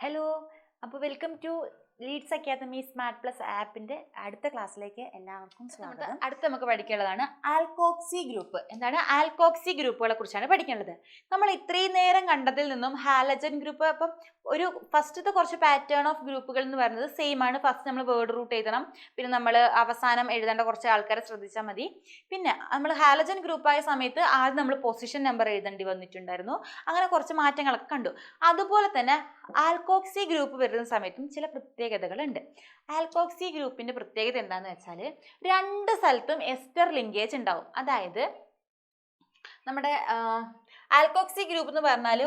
Hello, അപ്പോൾ welcome to Leads Academy Smart Plus ആപ്പിന്റെ അടുത്ത ക്ലാസ്സിലേക്ക് എല്ലാവർക്കും സ്വാഗതം. നമുക്ക് പഠിക്കേണ്ടതാണ് ആൽക്കോക്സി ഗ്രൂപ്പ്. എന്താണ് ആൽക്കോക്സി ഗ്രൂപ്പുകളെ കുറിച്ചാണ് പഠിക്കേണ്ടത്. നമ്മൾ ഇത്രയും നേരം കണ്ടതിൽ നിന്നും ഹാലജൻ ഗ്രൂപ്പ്, അപ്പം ഒരു ഫസ്റ്റത്തെ കുറച്ച് പാറ്റേൺ ഓഫ് ഗ്രൂപ്പുകൾ എന്ന് പറയുന്നത് സെയിം ആണ്. ഫസ്റ്റ് നമ്മൾ വേർഡ് റൂട്ട് എഴുതണം, പിന്നെ നമ്മൾ അവസാനം എഴുതേണ്ട കുറച്ച് ആൾക്കാരെ ശ്രദ്ധിച്ചാൽ മതി. പിന്നെ നമ്മൾ ഹാലജൻ ഗ്രൂപ്പായ സമയത്ത് ആദ്യം നമ്മൾ പൊസിഷൻ നമ്പർ എഴുതേണ്ടി വന്നിട്ടുണ്ടായിരുന്നു. അങ്ങനെ കുറച്ച് മാറ്റങ്ങളൊക്കെ കണ്ടു. അതുപോലെ തന്നെ ആൽക്കോക്സി ഗ്രൂപ്പ് വരുന്ന സമയത്തും ചില പ്രത്യേകതകളുണ്ട്. ആൽക്കോക്സി ഗ്രൂപ്പിന്റെ പ്രത്യേകത എന്താണെന്ന് വെച്ചാൽ രണ്ട് സ്ഥലത്തും എസ്റ്റർ ലിങ്കേജ് ഉണ്ടാവും. അതായത് നമ്മുടെ ആൽക്കോക്സി ഗ്രൂപ്പ് എന്ന് പറഞ്ഞാൽ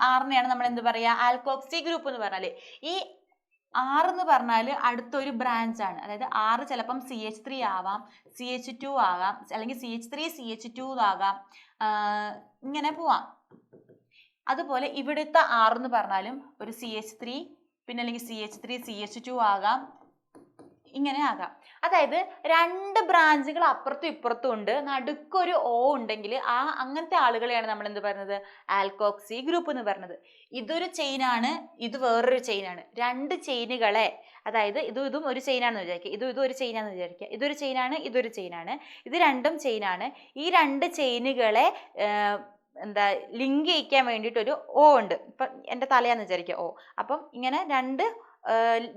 ആറിനെയാണ് നമ്മൾ എന്ത് പറയാ, ആൽക്കോക്സി ഗ്രൂപ്പ് എന്ന് പറഞ്ഞാൽ. ഈ ആർ എന്ന് പറഞ്ഞാൽ അടുത്തൊരു ബ്രാഞ്ച് ആണ്. അതായത് ആറ് ചിലപ്പം CH3 ആവാം, CH2 ആകാം, അല്ലെങ്കിൽ CH3 CH2 ആകാം, ഇങ്ങനെ പോവാം. അതുപോലെ ഇവിടുത്തെ ആർ എന്ന് പറഞ്ഞാലും ഒരു CH3, പിന്നെ അല്ലെങ്കിൽ CH3 CH2 ആകാം, ഇങ്ങനെ ആകാം. അതായത് രണ്ട് ബ്രാഞ്ചുകൾ അപ്പുറത്തും ഇപ്പുറത്തും ഉണ്ട്, നടുക്കൊരു O ഉണ്ടെങ്കിൽ അങ്ങനത്തെ ആളുകളെയാണ് നമ്മൾ എന്ത് പറയുന്നത്, ആൽക്കോക്സി ഗ്രൂപ്പ് എന്ന് പറയുന്നത്. ഇതൊരു ചെയിനാണ്, ഇത് വേറൊരു ചെയിനാണ്. രണ്ട് ചെയിനുകളെ, അതായത് ഇതും ഒരു ചെയിനാണെന്ന് വിചാരിക്കുക, ഇതും ഒരു ചെയിനാണെന്ന് വിചാരിക്കുക. ഇതൊരു ചെയിനാണ്, ഇതൊരു ചെയിനാണ്, ഇത് രണ്ടും ചെയിനാണ്. ഈ രണ്ട് ചെയിനുകളെ ലിങ്ക് ചെയ്യിക്കാൻ വേണ്ടിയിട്ട് ഒരു O ഉണ്ട്. ഇപ്പം എൻ്റെ തലയാന്ന് വിചാരിക്കുക O. അപ്പം ഇങ്ങനെ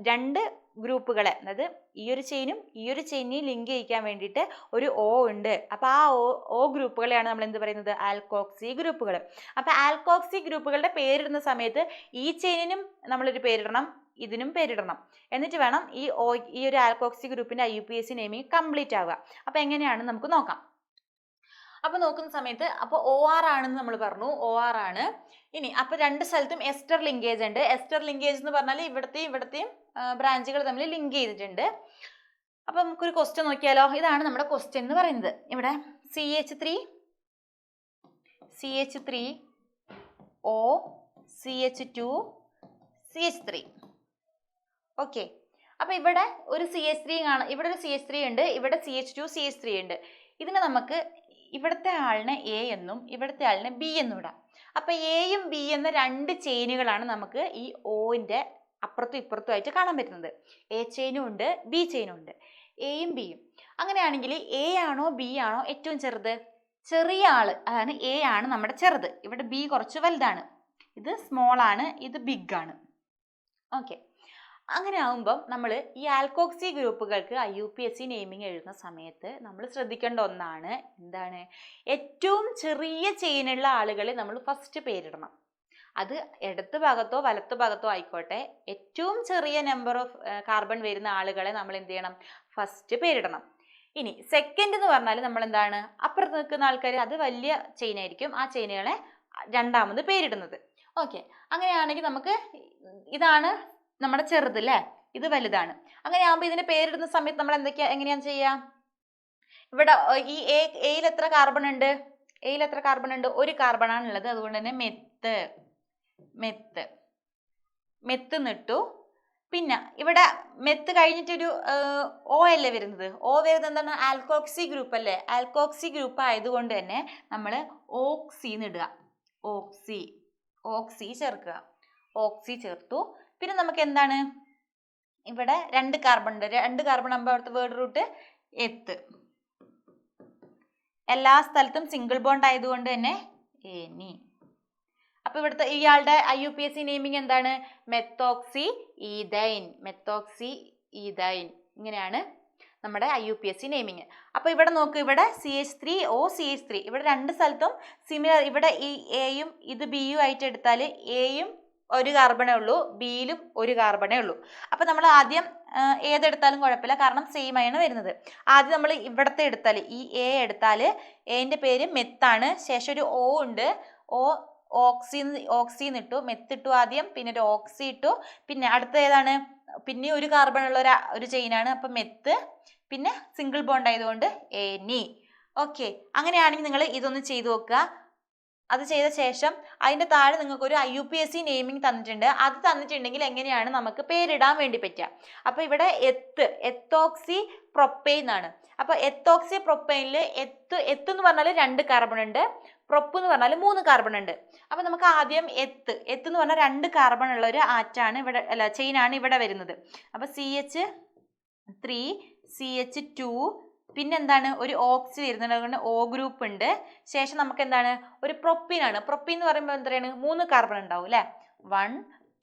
രണ്ട് ഗ്രൂപ്പുകളെ, അതായത് ഈ ഒരു ചെയിനും ഈ ഒരു ചെയിനെയും ലിങ്ക് ചെയ്യിക്കാൻ വേണ്ടിയിട്ട് ഒരു O ഉണ്ട്. അപ്പം ആ O ഗ്രൂപ്പുകളെയാണ് നമ്മൾ എന്ത് പറയുന്നത്, ആൽക്കോക്സി ഗ്രൂപ്പുകൾ. അപ്പം ആൽക്കോക്സി ഗ്രൂപ്പുകളുടെ പേരിടുന്ന സമയത്ത് ഈ ചെയിനിനും നമ്മളൊരു പേരിടണം, ഇതിനും പേരിടണം. എന്നിട്ട് വേണം ഈ ഒരു ആൽക്കോക്സി ഗ്രൂപ്പിന്റെ IUPAC നെയിമിങ് കംപ്ലീറ്റ് ആവുക. അപ്പം എങ്ങനെയാണ് നമുക്ക് നോക്കാം. അപ്പൊ നോക്കുന്ന സമയത്ത് അപ്പോൾ OR ആണെന്ന് നമ്മൾ പറഞ്ഞു, OR ആണ്. ഇനി അപ്പൊ രണ്ട് സ്ഥലത്തും എസ്റ്റർ ലിങ്കേജ് ഉണ്ട്. എസ്റ്റർ ലിങ്കേജ് എന്ന് പറഞ്ഞാൽ ഇവിടത്തെയും ബ്രാഞ്ചുകൾ തമ്മിൽ ലിങ്ക് ചെയ്തിട്ടുണ്ട്. അപ്പൊ നമുക്കൊരു ക്വസ്റ്റ്യൻ നോക്കിയാലോ. ഇതാണ് നമ്മുടെ ക്വസ്റ്റ്യൻ എന്ന് പറയുന്നത്. ഇവിടെ CH3 O CH2 CH3. Okay, അപ്പൊ ഇവിടെ ഒരു CH3 കാണാം, ഇവിടെ ഒരു CH3 ഉണ്ട്, ഇവിടെ CH2 CH3 ഉണ്ട്. ഇതിനെ നമുക്ക് ഇവിടുത്തെ ആളിനെ A എന്നും ഇവിടുത്തെ ആളിനെ B എന്നും ഇടാം. അപ്പൊ Aയും B എന്ന രണ്ട് ചെയിനുകളാണ് നമുക്ക് ഈ Oന്റെ അപ്പുറത്തും ഇപ്പുറത്തും ആയിട്ട് കാണാൻ പറ്റുന്നത്. A ചെയിനും ഉണ്ട്, B ചെയിനും ഉണ്ട്, Aയും Bയും. അങ്ങനെയാണെങ്കിൽ A ആണോ B ആണോ ഏറ്റവും ചെറുത്? ചെറിയ ആള്, അതാണ് A ആണ് നമ്മുടെ ചെറുത്. ഇവിടെ B കുറച്ച് വലുതാണ്, ഇത് സ്മോൾ ആണ്, ഇത് ബിഗ് ആണ്. ഓക്കെ, അങ്ങനെ ആകുമ്പം നമ്മൾ ഈ ആൽക്കോക്സി ഗ്രൂപ്പുകൾക്ക് IUPAC നെയിമിങ് എഴുതുന്ന സമയത്ത് നമ്മൾ ശ്രദ്ധിക്കേണ്ട ഒന്നാണ്, എന്താണ്, ഏറ്റവും ചെറിയ ചെയിനുള്ള ആളുകളെ നമ്മൾ ഫസ്റ്റ് പേരിടണം. അത് ഇടത്ത് ഭാഗത്തോ വലത്ത് ഭാഗത്തോ ആയിക്കോട്ടെ, ഏറ്റവും ചെറിയ നമ്പർ ഓഫ് കാർബൺ വരുന്ന ആളുകളെ നമ്മൾ എന്ത് ചെയ്യണം, ഫസ്റ്റ് പേരിടണം. ഇനി സെക്കൻഡ് എന്ന് പറഞ്ഞാൽ നമ്മൾ എന്താണ്, അപ്പുറത്ത് നിൽക്കുന്ന ആൾക്കാർ അത് വലിയ ചെയിൻ ആയിരിക്കും, ആ ചെയിനുകളെ രണ്ടാമത് പേരിടുന്നത്. ഓക്കെ, അങ്ങനെയാണെങ്കിൽ നമുക്ക് ഇതാണ് നമ്മുടെ ചെറുത് അല്ലേ, ഇത് വലുതാണ്. അങ്ങനെ ആകുമ്പോൾ ഇതിന്റെ പേരിടുന്ന സമയത്ത് നമ്മൾ എങ്ങനെയാണ് ചെയ്യാം? ഇവിടെ ഈ എയിൽ എത്ര കാർബൺ ഉണ്ട്? ഒരു കാർബൺ ആണ് ഉള്ളത്. അതുകൊണ്ട് തന്നെ മെത്ത് നിട്ടു. പിന്നെ ഇവിടെ മെത്ത് കഴിഞ്ഞിട്ടൊരു O അല്ലേ വരുന്നത്. O വരുന്നത് എന്താണ്, ആൽക്കോക്സി ഗ്രൂപ്പ് അല്ലേ. ആൽക്കോക്സി ഗ്രൂപ്പ് ആയതുകൊണ്ട് തന്നെ നമ്മൾ ഓക്സി ഇടുക. ഓക്സി ചേർക്കുക. ഓക്സി ചേർത്തു. പിന്നെ നമുക്ക് എന്താണ്, ഇവിടെ രണ്ട് കാർബൺ ഉണ്ട്. രണ്ട് കാർബൺ ആകുമ്പോൾ അവിടുത്തെ വേർഡ് റൂട്ട് എത്ത്. എല്ലാ സ്ഥലത്തും സിംഗിൾ ബോണ്ട് ആയതുകൊണ്ട് തന്നെ എനി. അപ്പൊ ഇവിടുത്തെ ഇയാളുടെ IUPAC നെയിമിങ് എന്താണ്, മെത്തോക്സി ഈഥൈൻ. ഇങ്ങനെയാണ് നമ്മുടെ IUPAC നെയിമിങ്. അപ്പൊ ഇവിടെ നോക്ക്, ഇവിടെ CH3 O CH3, ഇവിടെ രണ്ട് സ്ഥലത്തും സിമിലർ. ഇവിടെ ഈ Aയും ഇത് Bയും ആയിട്ട് എടുത്താൽ Aയും ഒരു കാർബണേ ഉള്ളൂ, Bയിലും ഒരു കാർബണേ ഉള്ളൂ. അപ്പൊ നമ്മൾ ആദ്യം ഏതെടുത്താലും കുഴപ്പമില്ല, കാരണം സെയിം ആണ് വരുന്നത്. ആദ്യം നമ്മൾ ഇവിടത്തെ എടുത്താൽ, ഈ A എടുത്താൽ Aന്റെ പേര് മെത്താണ്, ശേഷം ഒരു O ഉണ്ട്, ഓക്സി ഇട്ടു, മെത്തിട്ടു ആദ്യം, പിന്നെ ഒരു ഓക്സി ഇട്ടു, പിന്നെ അടുത്ത ഏതാണ്, പിന്നെ ഒരു കാർബൺ ഉള്ള ഒരു ചെയിനാണ്, അപ്പൊ മെത്ത്, പിന്നെ സിംഗിൾ ബോണ്ട് ആയതുകൊണ്ട് എനി. ഓക്കെ, അങ്ങനെയാണെങ്കിൽ നിങ്ങൾ ഇതൊന്ന് ചെയ്തു നോക്കുക. അത് ചെയ്ത ശേഷം അതിന്റെ താഴെ നിങ്ങൾക്ക് ഒരു IUPAC നെയിമിംഗ് തന്നിട്ടുണ്ട്. അത് തന്നിട്ടുണ്ടെങ്കിൽ എങ്ങനെയാണ് നമുക്ക് പേരിടാൻ വേണ്ടി പറ്റുക. അപ്പൊ ഇവിടെ എത്തോക്സി പ്രൊപ്പൈൻ എന്നാണ്. അപ്പൊ എത്തോക്സി പ്രൊപ്പൈനിൽ എത്ത് എന്ന് പറഞ്ഞാൽ 2 കാർബൺ ഉണ്ട്, പ്രൊപ്പ് എന്ന് പറഞ്ഞാൽ 3 കാർബൺ ഉണ്ട്. അപ്പൊ നമുക്ക് ആദ്യം എത്ത് എന്ന് പറഞ്ഞാൽ 2 കാർബൺ ഉള്ള ഒരു ആറ്റാണ് ഇവിടെ, അല്ല ചെയിനാണ് ഇവിടെ വരുന്നത്. അപ്പൊ CH3 CH2 പിന്നെ എന്താണ് ഒരു ഓക്സി വരുന്നുണ്ട്, അതുകൊണ്ട് O ഗ്രൂപ്പ് ഉണ്ട്. ശേഷം നമുക്ക് എന്താണ് ഒരു പ്രൊപ്പീൻ ആണ്. പ്രൊപ്പീൻ എന്ന് പറയുമ്പോൾ എന്താണ് 3 കാർബൺ ഉണ്ടാവും അല്ലെ, 1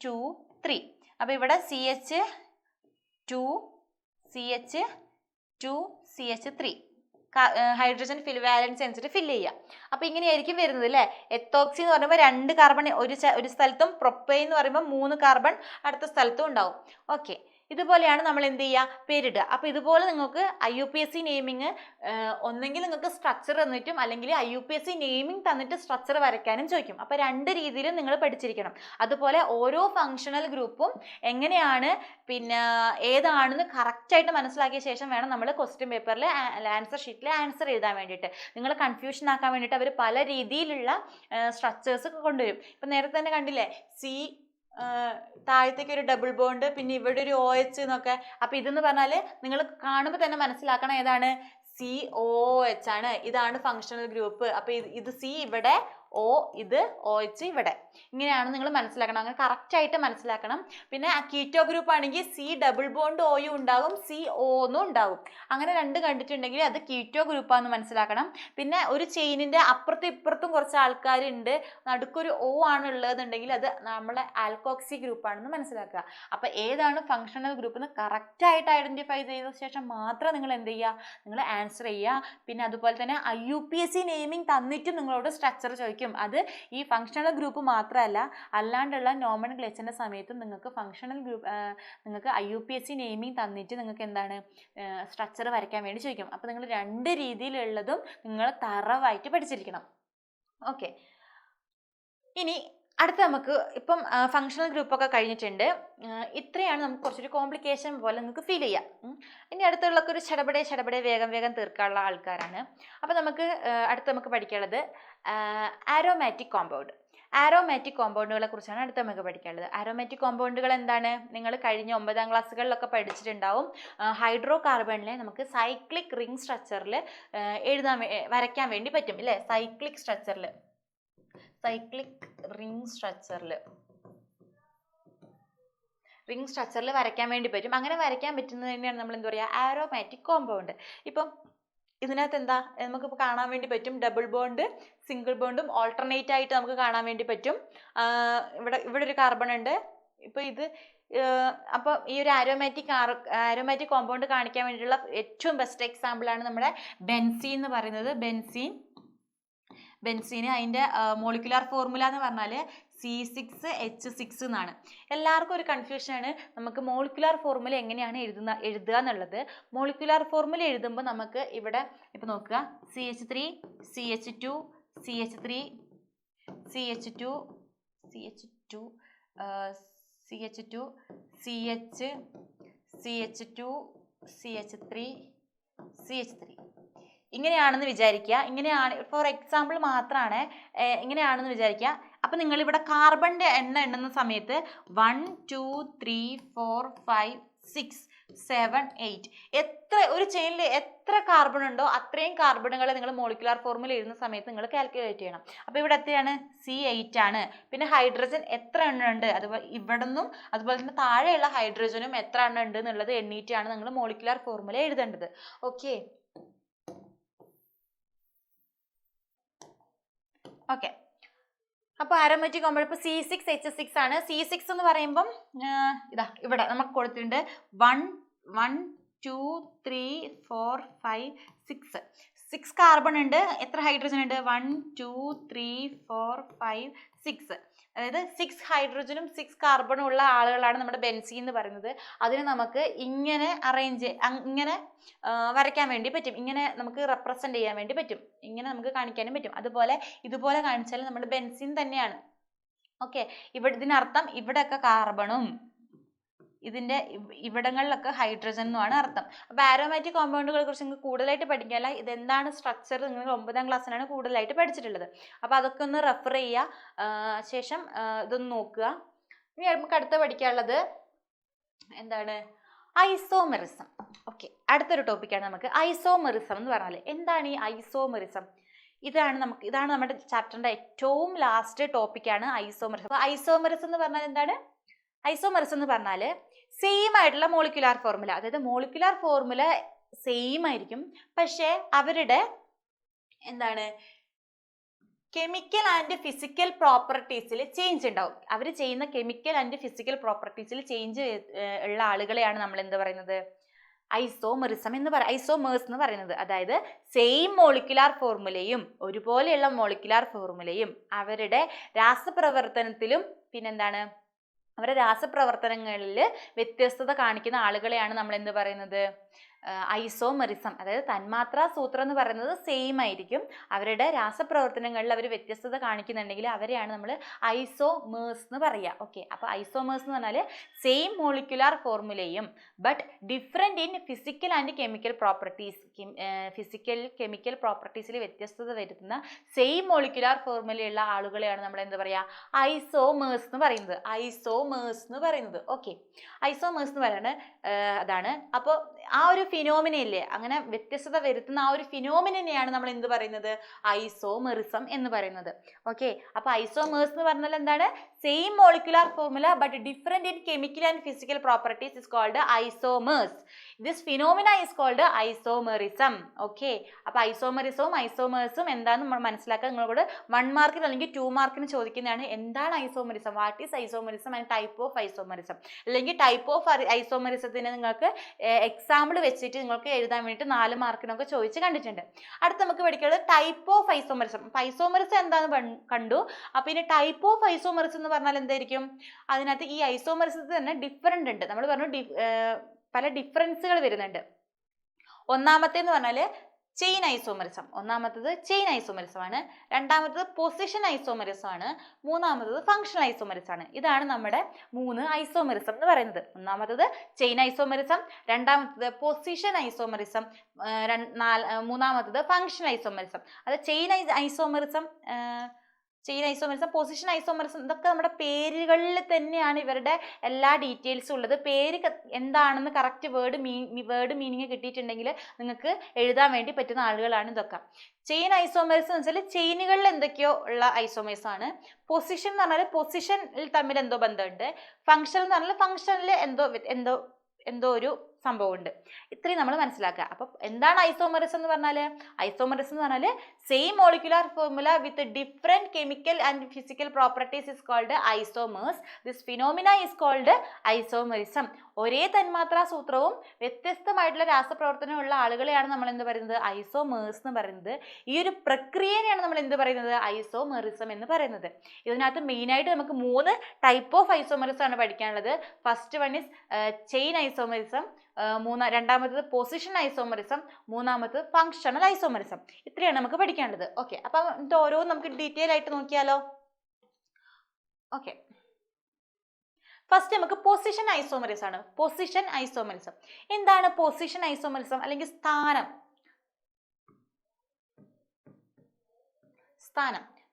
2 3. അപ്പൊ ഇവിടെ CH2 CH3 ഹൈഡ്രജൻ വാലൻസ് അനുസരിച്ച് ഫില്ല് ചെയ്യുക. അപ്പൊ ഇങ്ങനെയായിരിക്കും വരുന്നത് അല്ലെ. എത്തോക്സി എന്ന് പറയുമ്പോൾ 2 കാർബൺ ഒരു സ്ഥലത്തും, പ്രൊപ്പൈൻ എന്ന് പറയുമ്പോൾ 3 കാർബൺ അടുത്ത സ്ഥലത്തും ഉണ്ടാവും. ഓക്കെ, ഇതുപോലെയാണ് നമ്മൾ എന്ത് ചെയ്യുക, പേരിടുക. അപ്പൊ ഇതുപോലെ നിങ്ങൾക്ക് IUPAC നെയിമിങ് ഒന്നെങ്കിൽ നിങ്ങൾക്ക് സ്ട്രക്ചർ തന്നിട്ടും അല്ലെങ്കിൽ IUPAC നെയിമിംഗ് തന്നിട്ട് സ്ട്രക്ചർ വരയ്ക്കാനും ചോദിക്കും. അപ്പൊ 2 രീതിയിലും നിങ്ങൾ പഠിച്ചിരിക്കണം. അതുപോലെ ഓരോ ഫങ്ഷണൽ ഗ്രൂപ്പും എങ്ങനെയാണ് പിന്നെ ഏതാണെന്ന് കറക്റ്റ് ആയിട്ട് മനസ്സിലാക്കിയ ശേഷം വേണം നമ്മൾ ക്വസ്റ്റ്യൻ പേപ്പറിൽ ആൻസർ ഷീറ്റിൽ ആൻസർ എഴുതാൻ വേണ്ടിയിട്ട്. നിങ്ങൾ കൺഫ്യൂഷൻ ആക്കാൻ വേണ്ടിയിട്ട് അവർ പല രീതിയിലുള്ള സ്ട്രക്ചേഴ്സ് കൊണ്ടുവരും. ഇപ്പൊ നേരത്തെ തന്നെ കണ്ടില്ലേ, താഴത്തേക്ക് ഒരു ഡബിൾ ബോണ്ട്, പിന്നെ ഇവിടെ ഒരു OH എന്നൊക്കെ. അപ്പൊ ഇതെന്ന് പറഞ്ഞാല് നിങ്ങൾ കാണുമ്പോൾ തന്നെ മനസ്സിലാക്കണം ഏതാണ്, COOH ആണ്. ഇതാണ് ഫങ്ഷണൽ ഗ്രൂപ്പ്. അപ്പൊ ഇത് C ഇവിടെ, O ഇത്, OH ഇവിടെ. ഇങ്ങനെയാണ് നിങ്ങൾ മനസ്സിലാക്കണം. അങ്ങനെ കറക്റ്റ് ആയിട്ട് മനസ്സിലാക്കണം. പിന്നെ കീറ്റോ ഗ്രൂപ്പ് ആണെങ്കിൽ C ഡബിൾ ബോണ്ട് O ഉണ്ടാകും, CO എന്നും ഉണ്ടാകും. അങ്ങനെ 2 കണ്ടിട്ടുണ്ടെങ്കിൽ അത് കീറ്റോ ഗ്രൂപ്പാന്ന് മനസ്സിലാക്കണം. പിന്നെ ഒരു ചെയിനിന്റെ അപ്പുറത്തും ഇപ്പുറത്തും കുറച്ച് ആൾക്കാരുണ്ട്, നടുക്കൊരു O ആണ് ഉള്ളതെന്നുണ്ടെങ്കിൽ അത് നമ്മളെ ആൽക്കോക്സി ഗ്രൂപ്പ് ആണെന്ന് മനസ്സിലാക്കുക. അപ്പൊ ഏതാണ് ഫങ്ഷണൽ ഗ്രൂപ്പ് എന്ന് കറക്റ്റ് ആയിട്ട് ഐഡന്റിഫൈ ചെയ്ത ശേഷം മാത്രം നിങ്ങൾ എന്ത് ചെയ്യുക, നിങ്ങൾ ആൻസർ ചെയ്യുക. പിന്നെ അതുപോലെ തന്നെ IUPAC നെയിമിംഗ് തന്നിട്ടും നിങ്ങളോട് സ്ട്രക്ചർ ചോദിക്കും. അത് ഈ ഫങ്ഷണൽ ഗ്രൂപ്പ് മാത്രമല്ല, അല്ലാണ്ടുള്ള നോമൻക്ലേച്ചറിന്റെ സമയത്തും നിങ്ങൾക്ക് ഫങ്ഷണൽ ഗ്രൂപ്പ് നിങ്ങൾക്ക് IUPAC നെയിമിംഗ് തന്നിട്ട് നിങ്ങൾക്ക് എന്താണ് സ്ട്രക്ചർ വരയ്ക്കാൻ വേണ്ടി ചോദിക്കും. അപ്പൊ നിങ്ങൾ 2 രീതിയിലുള്ളതും നിങ്ങൾ തറവായിട്ട് പഠിച്ചിരിക്കണം. ഓക്കെ, ഇനി അടുത്ത നമുക്ക് ഇപ്പം ഫങ്ഷണൽ ഗ്രൂപ്പ് ഒക്കെ കഴിഞ്ഞിട്ടുണ്ട്. ഇത്രയാണ് നമുക്ക് കുറച്ചൊരു കോംപ്ലിക്കേഷൻ പോലെ നിങ്ങൾക്ക് ഫീൽ ചെയ്യാം. ഇനി അടുത്തുള്ളൊക്കെ ഒരു ചടപടെ വേഗം തീർക്കാനുള്ള ആൾക്കാരാണ്. അപ്പം നമുക്ക് നമുക്ക് പഠിക്കാനുള്ളത് ആരോമാറ്റിക് കോമ്പൗണ്ട്. ആരോമാറ്റിക് കോമ്പൗണ്ടുകളെ കുറിച്ചാണ് അടുത്ത് നമുക്ക് പഠിക്കാനുള്ളത്. ആരോമാറ്റിക് കോമ്പൗണ്ടുകൾ എന്താണ്, നിങ്ങൾ കഴിഞ്ഞ 9ാം ക്ലാസ്സുകളിലൊക്കെ പഠിച്ചിട്ടുണ്ടാവും. ഹൈഡ്രോ കാർബണിലെ നമുക്ക് സൈക്ലിക് റിംഗ് സ്ട്രക്ചറിൽ വരയ്ക്കാൻ വേണ്ടി പറ്റും അല്ലേ. സൈക്ലിക് റിംഗ് സ്ട്രക്ചറിൽ വരയ്ക്കാൻ വേണ്ടി പറ്റും. അങ്ങനെ വരയ്ക്കാൻ പറ്റുന്നത് തന്നെയാണ് നമ്മൾ എന്താ പറയുക, ആരോമാറ്റിക് കോമ്പൗണ്ട്. ഇപ്പം ഇതിനകത്ത് എന്താ നമുക്ക് കാണാൻ വേണ്ടി പറ്റും, ഡബിൾ ബോണ്ട് സിംഗിൾ ബോണ്ടും ഓൾട്ടർനേറ്റ് ആയിട്ട് നമുക്ക് കാണാൻ വേണ്ടി പറ്റും. ഇവിടെ ഒരു കാർബൺ ഉണ്ട്. ഇപ്പൊ ഇത് അപ്പോൾ ഈ ഒരു ആരോമാറ്റിക് കോമ്പൗണ്ട് കാണിക്കാൻ വേണ്ടിയിട്ടുള്ള ഏറ്റവും ബെസ്റ്റ് എക്സാമ്പിൾ ആണ് നമ്മുടെ ബെൻസീൻ എന്ന് പറയുന്നത്. ബെൻസീന് അതിൻ്റെ മോളിക്കുലാർ ഫോർമുല എന്ന് പറഞ്ഞാൽ C6H6 എന്നാണ്. എല്ലാവർക്കും ഒരു കൺഫ്യൂഷനാണ് നമുക്ക് മോളിക്കുലാർ ഫോർമുല എങ്ങനെയാണ് എഴുതുക എന്നുള്ളത്. മോളിക്കുലാർ ഫോർമുല എഴുതുമ്പോൾ നമുക്ക് ഇവിടെ ഇപ്പം നോക്കുക, CH3 CH2 CH3 CH2 CH2 CH2 CH CH2 CH3 CH3 ഇങ്ങനെയാണെന്ന് വിചാരിക്കുക. ഇങ്ങനെയാണ് ഫോർ എക്സാമ്പിൾ മാത്രമാണ്, ഇങ്ങനെയാണെന്ന് വിചാരിക്കുക. അപ്പം നിങ്ങളിവിടെ കാർബണിൻ്റെ എണ്ണുന്ന സമയത്ത് 1 2 3 4 5 6 7 8 ഒരു ചെയിനിൽ എത്ര കാർബൺ ഉണ്ടോ അത്രയും കാർബണുകളെ നിങ്ങൾ മോളിക്കുലാർ ഫോർമുല എഴുതുന്ന സമയത്ത് നിങ്ങൾ കാൽക്കുലേറ്റ് ചെയ്യണം. അപ്പോൾ ഇവിടെ എത്രയാണ്, C8 ആണ്. പിന്നെ ഹൈഡ്രജൻ എത്ര എണ്ണം ഉണ്ട്, അതുപോലെ ഇവിടെ നിന്നും അതുപോലെ തന്നെ താഴെയുള്ള ഹൈഡ്രജനും എത്ര എണ്ണം ഉണ്ട് എന്നുള്ളത് എണ്ണീറ്റാണ് നിങ്ങൾ മോളിക്കുലാർ ഫോർമുല എഴുതേണ്ടത്. ഓക്കെ. അപ്പോൾ ആരോമാറ്റിക് കോമ്പൗണ്ട് ഇപ്പോൾ C6H6 ആണ്. C6 എന്ന് പറയുമ്പം ഇതാ ഇവിടെ നമുക്ക് കൊടുത്തിട്ടുണ്ട് 1 2 3 4 5 6 കാർബൺ ഉണ്ട്. എത്ര ഹൈഡ്രജൻ ഉണ്ട്, 1 2 3 4 5 6. അതായത് 6 ഹൈഡ്രജനും 6 കാർബണും ഉള്ള ആളുകളാണ് നമ്മുടെ ബെൻസീൻ എന്ന് പറയുന്നത്. അതിന് നമുക്ക് ഇങ്ങനെ ഇങ്ങനെ വരയ്ക്കാൻ വേണ്ടി പറ്റും, ഇങ്ങനെ നമുക്ക് റെപ്രസെന്റ് ചെയ്യാൻ വേണ്ടി പറ്റും, ഇങ്ങനെ നമുക്ക് കാണിക്കാനും പറ്റും. അതുപോലെ ഇതുപോലെ കാണിച്ചാൽ നമ്മുടെ ബെൻസീൻ തന്നെയാണ്. ഓക്കെ, ഇതിനർത്ഥം ഇവിടെയൊക്കെ കാർബണും ഇതിന്റെ ഇവിടങ്ങളിലൊക്കെ ഹൈഡ്രജൻ എന്നാണ് അർത്ഥം. അപ്പൊ ആരോമാറ്റിക് കോമ്പൗണ്ടുകളെ കുറിച്ച് നിങ്ങൾക്ക് കൂടുതലായിട്ട് പഠിക്കാനല്ല, ഇതെന്താണ് സ്ട്രക്ചർ നിങ്ങൾ 9ാം ക്ലാസ്സിലാണ് കൂടുതലായിട്ട് പഠിച്ചിട്ടുള്ളത്. അപ്പൊ അതൊക്കെ ഒന്ന് റെഫർ ചെയ്യുക. ശേഷം ഇതൊന്ന് നോക്കുക. ഇനി നമുക്ക് അടുത്ത പഠിക്കാനുള്ളത് എന്താണ്? ഐസോമെറിസം. ഓക്കെ, അടുത്തൊരു ടോപ്പിക്കാണ് നമുക്ക് ഐസോമെറിസം എന്ന് പറഞ്ഞാൽ. എന്താണ് ഈ ഐസോമെറിസം? ഇതാണ് നമ്മുടെ ചാപ്റ്ററിന്റെ ഏറ്റവും ലാസ്റ്റ് ടോപ്പിക്കാണ് ഐസോമെറിസം. അപ്പൊ ഐസോമെറിസം എന്ന് പറഞ്ഞാൽ എന്താണ്? ഐസോമെറിസം എന്ന് പറഞ്ഞാൽ സെയിം ആയിട്ടുള്ള മോളിക്കുലാർ ഫോർമുല, അതായത് മോളിക്കുലാർ ഫോർമുല സെയിം ആയിരിക്കും, പക്ഷേ അവരുടെ എന്താണ് കെമിക്കൽ ആൻഡ് ഫിസിക്കൽ പ്രോപ്പർട്ടീസിൽ ചേഞ്ച് ഉണ്ടാവും. അവർ ചെയ്യുന്ന കെമിക്കൽ ആൻഡ് ഫിസിക്കൽ പ്രോപ്പർട്ടീസിൽ ചേഞ്ച് ഉള്ള ആളുകളെയാണ് നമ്മൾ എന്ത് പറയുന്നത്? ഐസോമെറിസം എന്ന് ഐസോമേഴ്സ് എന്ന് പറയുന്നത്. അതായത് സെയിം മോളിക്കുലാർ ഫോർമുലയും ഒരുപോലെയുള്ള മോളിക്കുലാർ ഫോർമുലയും അവരുടെ രാസപ്രവർത്തനത്തിലും പിന്നെന്താണ് അവരുടെ രാസപ്രവർത്തനങ്ങളിൽ വ്യത്യസ്തത കാണിക്കുന്ന ആളുകളെയാണ് നമ്മൾ എന്ത് പറയുന്നത്? ഐസോമെറിസം. അതായത് തന്മാത്രാ സൂത്രം എന്ന് പറയുന്നത് സെയിം ആയിരിക്കും, അവരുടെ രാസപ്രവർത്തനങ്ങളിൽ അവർ വ്യത്യസ്തത കാണിക്കുന്നുണ്ടെങ്കിൽ അവരെയാണ് നമ്മൾ ഐസോമേഴ്സ് എന്ന് പറയുക. ഓക്കെ, അപ്പോൾ ഐസോമേഴ്സ് എന്ന് പറഞ്ഞാൽ സെയിം മോളിക്കുലാർ ഫോർമുലയും but different in physical and chemical properties, chemical പ്രോപ്പർട്ടീസിൽ വ്യത്യസ്തത വരുത്തുന്ന സെയിം മോളിക്കുലാർ ഫോർമുലയുള്ള ആളുകളെയാണ് നമ്മൾ എന്ത് പറയുക? ഐസോമേഴ്സ് എന്ന് പറയുന്നത്. ഐസോമേഴ്സ് എന്ന് പറയുന്നത്. ഓക്കെ, ഐസോമേഴ്സ് എന്ന് പറയുന്നത് അതാണ്. അപ്പോൾ ആ ഒരു ഫിനോമിനയില്ലേ, അങ്ങനെ വ്യത്യസ്തത വരുത്തുന്ന ആ ഒരു ഫിനോമിനെയാണ് നമ്മൾ എന്ത് പറയുന്നത്? ഐസോമെറിസം എന്ന് പറയുന്നത്. ഓക്കെ, അപ്പൊ ഐസോമേഴ്സ് എന്ന് പറഞ്ഞാൽ എന്താണ്? Same molecular formula but different in chemical and physical properties is called isomers. This phenomena is called isomerism. Okay, അപ്പൊ ഐസോമെറിസവും ഐസോമേഴ്സും എന്താണെന്ന് നമ്മൾ മനസ്സിലാക്കാൻ നിങ്ങളോട് 1 മാർക്കിന് അല്ലെങ്കിൽ 2 മാർക്കിന് ചോദിക്കുന്നതാണ്. എന്താണ് isomerism? What is isomerism and type of isomerism, അല്ലെങ്കിൽ ടൈപ്പ് ഓഫ് ഐസോമെറിസത്തിന് നിങ്ങൾക്ക് എക്സാമ്പിൾ വെച്ചിട്ട് നിങ്ങൾക്ക് എഴുതാൻ വേണ്ടിയിട്ട് 4 മാർക്കിനൊക്കെ ചോദിച്ച് കണ്ടിട്ടുണ്ട്. അടുത്ത് നമുക്ക് പഠിക്കുന്നത് ടൈപ്പ് ഓഫ് ഐസോമെറിസം. ഐസോമെറിസം എന്താണെന്ന് കണ്ടു. അപ്പൊ ഇനി ടൈപ്പ് ഓഫ് ഐസോമെറിസം എന്ന് പറഞ്ഞാൽ എന്തായിരിക്കും? അതിനകത്ത് ഈ ഐസോമെറിസത്തിൽ തന്നെ ഡിഫറെന്റ് ഉണ്ട്. നമ്മൾ പറഞ്ഞു പല ഡിഫറൻസുകൾ വരുന്നുണ്ട്. ഒന്നാമത്തേന്ന് പറഞ്ഞാൽ ചെയിൻ ഐസോമെറിസം. ഒന്നാമത്തത് ചെയിൻ ഐസോമെറിസം ആണ്. രണ്ടാമത്തത് പൊസിഷൻ ഐസോമെറിസം ആണ്. മൂന്നാമത്തത് ഫങ്ഷണൽ ഐസോമെറിസം ആണ്. ഇതാണ് നമ്മുടെ 3 ഐസോമെറിസം എന്ന് പറയുന്നത്. ഒന്നാമത്തത് ചെയിൻ ഐസോമെറിസം, രണ്ടാമത്തത് പൊസിഷൻ ഐസോമെറിസം, മൂന്നാമത്തത് ഫങ്ഷണൽ ഐസോമെറിസം. അത് ചെയിൻ ഐസോമെറിസം, പൊസിഷൻ ഐസോമെറിസം, ഇതൊക്കെ നമ്മുടെ പേരുകളിൽ തന്നെയാണ് ഇവരുടെ എല്ലാ ഡീറ്റെയിൽസും ഉള്ളത്. പേര് എന്താണെന്ന് കറക്റ്റ് വേർഡ് മീനിങ് കിട്ടിയിട്ടുണ്ടെങ്കിൽ നിങ്ങൾക്ക് എഴുതാൻ വേണ്ടി പറ്റുന്ന ആളുകളാണ് ഇതൊക്കെ. ചെയിൻ ഐസോമെറിസം എന്ന് വെച്ചാൽ ചെയിനുകളിൽ എന്തൊക്കെയോ ഉള്ള ഐസോമെറിസം ആണ്. പൊസിഷൻ എന്ന് പറഞ്ഞാൽ പൊസിഷനിൽ തമ്മിൽ എന്തോ ബന്ധമുണ്ട്. ഫങ്ഷൻ എന്ന് പറഞ്ഞാൽ ഫങ്ഷനിൽ എന്തോ ഒരു സംഭവമുണ്ട്. ഇത്രയും നമ്മൾ മനസ്സിലാക്കുക. അപ്പൊ എന്താണ് ഐസോമെറിസം എന്ന് പറഞ്ഞാൽ? ഐസോമെറിസം എന്ന് പറഞ്ഞാൽ same molecular formula with different chemical and physical properties is called isomers. This phenomena is called isomerism. ഒരേ തന്മാത്രാ സൂത്രവും വ്യത്യസ്തമായിട്ടുള്ള രാസപ്രവർത്തനമുള്ള ആളുകളെയാണ് നമ്മൾ എന്ത് പറയുന്നത്? ഐസോമേഴ്സ് എന്ന് പറയുന്നത്. ഈ ഒരു പ്രക്രിയയാണ് നമ്മൾ എന്ത് പറയുന്നത്? ഐസോമെറിസം എന്ന് പറയുന്നത്. ഇതിനകത്ത് മെയിനായിട്ട് നമുക്ക് 3 ടൈപ്പ് ഓഫ് ഐസോമെറിസം ആണ് പഠിക്കാനുള്ളത്. First one is chain isomerism, രണ്ടാമത്തത് പൊസിഷൻ ഐസോമെറിസം, മൂന്നാമത്തത് ഫങ്ഷണൽ ഐസോമെറിസം. ഇത്രയാണ് നമുക്ക് പഠിക്കേണ്ടത്. ഓക്കെ, അപ്പം ഇത് ഓരോന്നും നമുക്ക് ഡീറ്റെയിൽ ആയിട്ട് നോക്കിയാലോ? ഓക്കെ, ഫസ്റ്റ് നമുക്ക് പൊസിഷൻ ഐസോമെറിസം ആണ്. പൊസിഷൻ ഐസോമെറിസം എന്താണ്? പൊസിഷൻ ഐസോമെറിസം അല്ലെങ്കിൽ സ്ഥാനം.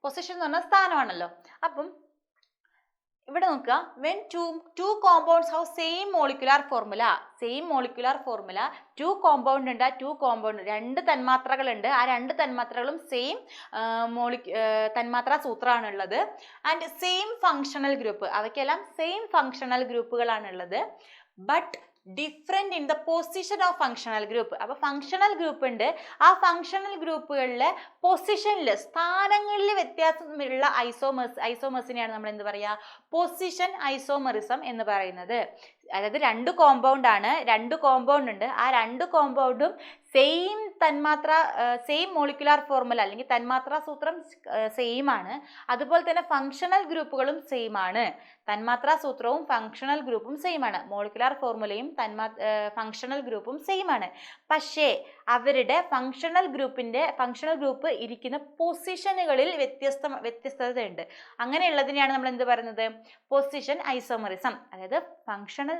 പൊസിഷൻ എന്ന് പറഞ്ഞാൽ സ്ഥാനമാണല്ലോ. അപ്പം ഇവിടെ നോക്കുക, when two compounds have same molecular formula, 2 compound ഉണ്ട്. 2 തന്മാത്രകളുണ്ട്. ആ 2 തന്മാത്രകളും സെയിം തന്മാത്രാ സൂത്രമാണ് ഉള്ളത്. ആൻഡ് സെയിം ഫങ്ഷണൽ ഗ്രൂപ്പ്, അവയ്ക്കെല്ലാം സെയിം ഫങ്ഷണൽ ഗ്രൂപ്പുകളാണ് ഉള്ളത്. But different in the position of functional group. അപ്പൊ ഫങ്ഷണൽ ഗ്രൂപ്പ് ഉണ്ട്. ആ ഫങ്ഷണൽ ഗ്രൂപ്പുകളിലെ പൊസിഷനിൽ, സ്ഥാനങ്ങളിൽ വ്യത്യാസമുള്ള ഐസോമേഴ്സിനെയാണ് നമ്മൾ എന്ത് പറയുക? പൊസിഷൻ ഐസോമെറിസം എന്ന് പറയുന്നത്. അതായത് 2 കോമ്പൗണ്ട് ആണ്, 2 കോമ്പൗണ്ട് ഉണ്ട്. ആ 2 കോമ്പൗണ്ടും സെയിം തന്മാത്ര സെയിം മോളിക്കുലാർ ഫോർമുല അല്ലെങ്കിൽ തന്മാത്രാ സൂത്രം സെയിം ആണ്. അതുപോലെ തന്നെ ഫങ്ഷണൽ ഗ്രൂപ്പുകളും സെയിം ആണ്. തന്മാത്രാ സൂത്രവും ഫങ്ഷണൽ ഗ്രൂപ്പും സെയിം ആണ്. മോളിക്കുലാർ ഫോർമുലയും ഫങ്ഷണൽ ഗ്രൂപ്പും സെയിം ആണ്. പക്ഷേ അവരുടെ ഫങ്ഷണൽ ഗ്രൂപ്പ് ഇരിക്കുന്ന പൊസിഷനുകളിൽ വ്യത്യസ്തതയുണ്ട്. അങ്ങനെയുള്ളതിനെയാണ് നമ്മൾ എന്ത് പറയുന്നത്? Position isomerism. അതായത് ഫങ്ഷണൽ